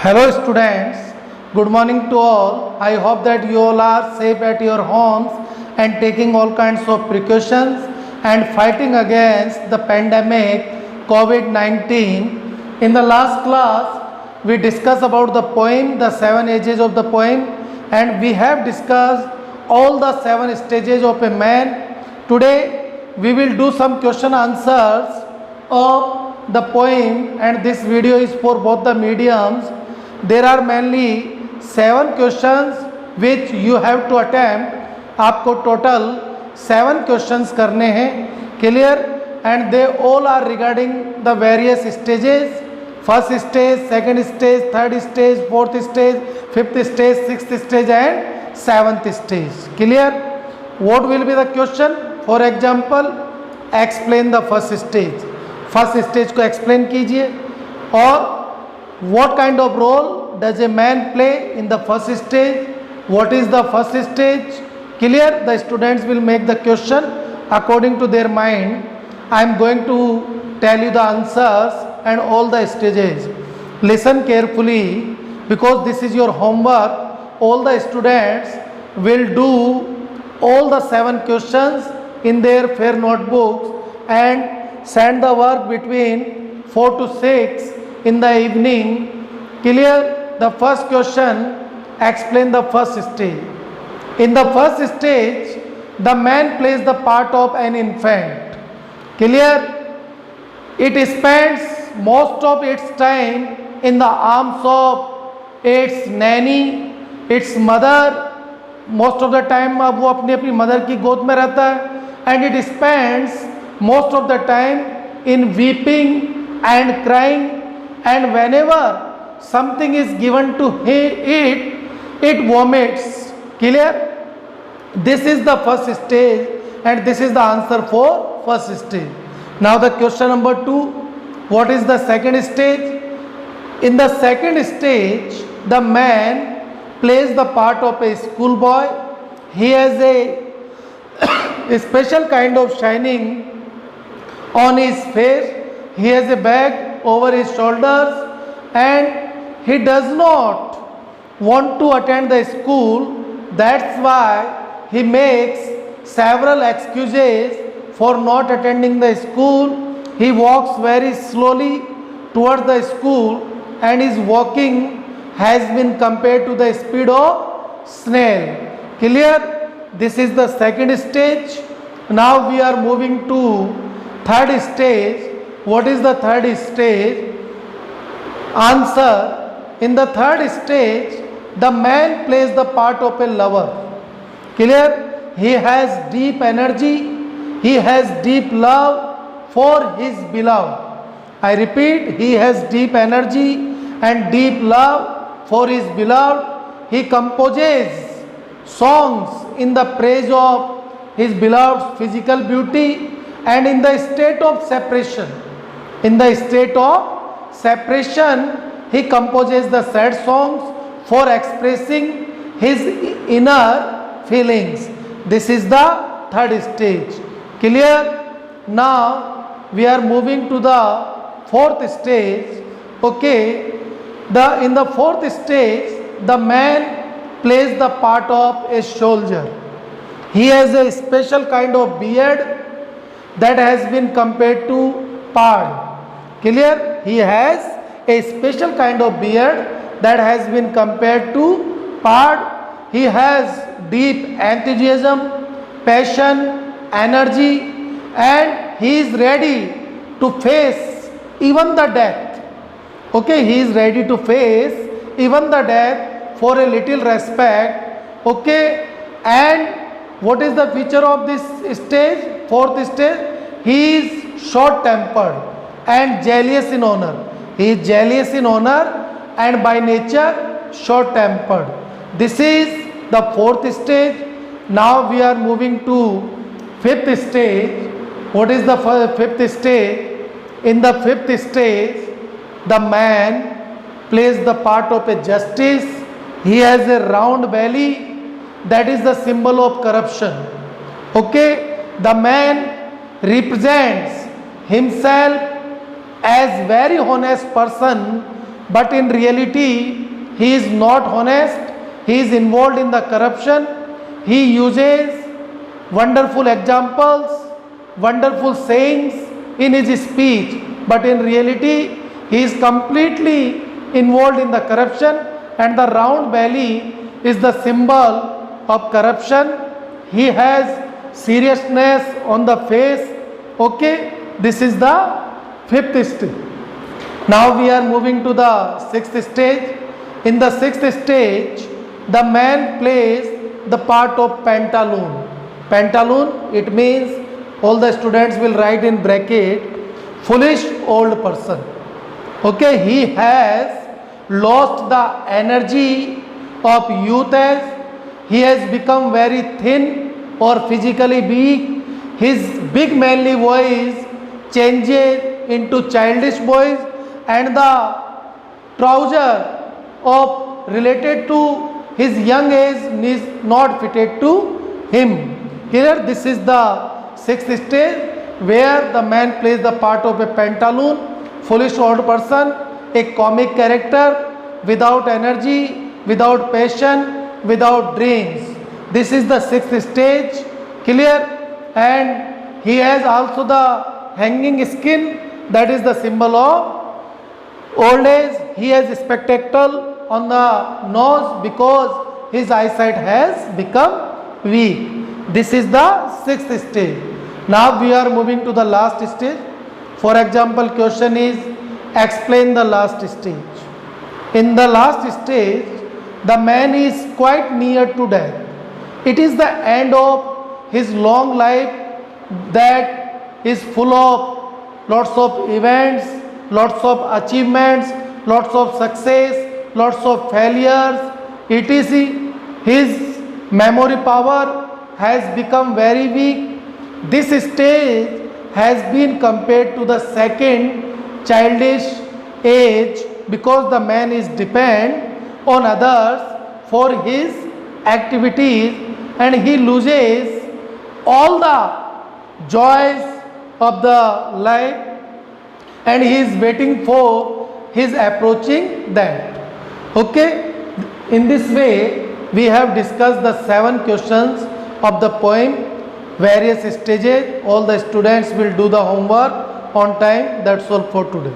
Hello students, good morning to all. I hope that you all are safe at your homes and taking all kinds of precautions and fighting against the pandemic COVID-19. In the last class, we discussed about the poem, the 7 ages of the poem, and we have discussed all the 7 stages of a man. Today, we will do some question answers of the poem, and this video is for both the mediums. There are mainly 7 questions which you have to attempt. आपको total 7 questions करने हैं, clear, and they all are regarding the various stages. First stage, second stage, third stage, fourth stage, fifth stage, sixth stage and seventh stage. Clear? What will be the question? For example, explain the first stage. First stage को explain कीजिए. और what kind of role does a man play in the first stage? What is the first stage? Clear? The students will make the question according to their mind. I am going to tell you the answers and all the stages. Listen carefully because this is your homework. All the students will do all the 7 questions in their fair notebooks and send the work between 4 to 6 in the evening. Clear? The first question, explain the first stage. In the first stage, the man plays the part of an infant. Clear? It spends most of its time in the arms of its nanny, its mother. Most of the time अब वो अपनी mother की गोद में रहता है. And it spends most of the time in weeping and crying. And whenever something is given to it vomits. Clear? This is the first stage and this is the answer for first stage. Now the question number 2, what is the second stage? In the second stage, the man plays the part of a schoolboy. He has a special kind of shining on his face. He has a bag over his shoulders and he does not want to attend the school. That's why he makes several excuses for not attending the school. He walks very slowly towards the school and his walking has been compared to the speed of snail. Clear? This is the second stage. Now we are moving to third stage. What is the third stage? Answer. In the third stage, the man plays the part of a lover. Clear? He has deep energy. He has deep love for his beloved. I repeat, he has deep energy and deep love for his beloved. He composes songs in the praise of his beloved's physical beauty and in the state of separation. In the state of separation, he composes the sad songs for expressing his inner feelings. This is the third stage. Clear? Now we are moving to the fourth stage. Okay. In the fourth stage, the man plays the part of a soldier. He has a special kind of beard that has been compared to pard. Clear? He has a special kind of beard that has been compared to pard. He has deep enthusiasm, passion, energy, and he is ready to face even the death. Okay, he is ready to face even the death for a little respect. Okay, and what is the feature of this stage? Fourth stage, he is short-tempered and jealous in honor. He is jealous in honor and by nature short-tempered. This is the fourth stage. Now we are moving to fifth stage. What is the fifth stage? In the fifth stage, the man plays the part of a justice. He has a round belly. That is the symbol of corruption. Okay, the man represents himself as very honest person but in reality he is not honest, he is involved in the corruption, he uses wonderful examples, wonderful sayings in his speech, but in reality he is completely involved in the corruption, and the round belly is the symbol of corruption. He has seriousness on the face. Okay, this is the fifth stage. Now we are moving to the sixth stage. In the sixth stage, the man plays the part of pantaloon. Pantaloon, it means, all the students will write in bracket, foolish old person. Okay, he has lost the energy of youth, as he has become very thin or physically weak. His big manly voice changes into childish voice, and the trouser of related to his young age is not fitted to him. Here this is the sixth stage where the man plays the part of a pantaloon, foolish old person, a comic character, without energy, without passion, without dreams. This is the sixth stage. Clear? And he has also the hanging skin, that is the symbol of old age. He has spectacle on the nose because his eyesight has become weak. This is the sixth stage. Now we are moving to the last stage. For example, question is, explain the last stage. In the last stage, the man is quite near to death. It is the end of his long life that is full of lots of events, lots of achievements, lots of success, lots of failures, etc. His memory power has become very weak. This stage has been compared to the second childish age because the man is dependent on others for his activities, and he loses all the joys of the life, and he is waiting for his approaching that. Okay, in this way we have discussed the 7 questions of the poem, various stages. All the students will do the homework on time. That's all for today.